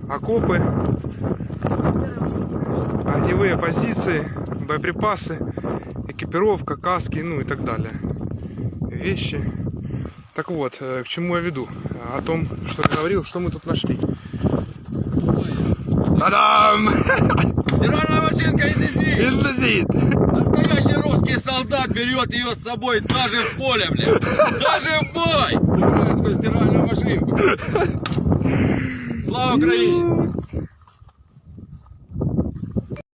окопы, огневые позиции, боеприпасы, экипировка, каски, ну и так далее. Вещи. Так вот, к чему я веду? О том, что я говорил, что мы тут нашли. Та-дам! Стиральная машинка индезит! Индезит! Настоящий русский солдат берет ее с собой даже в поле, блядь! Даже в бой! Украинскую стиральную машинку! Слава Украине!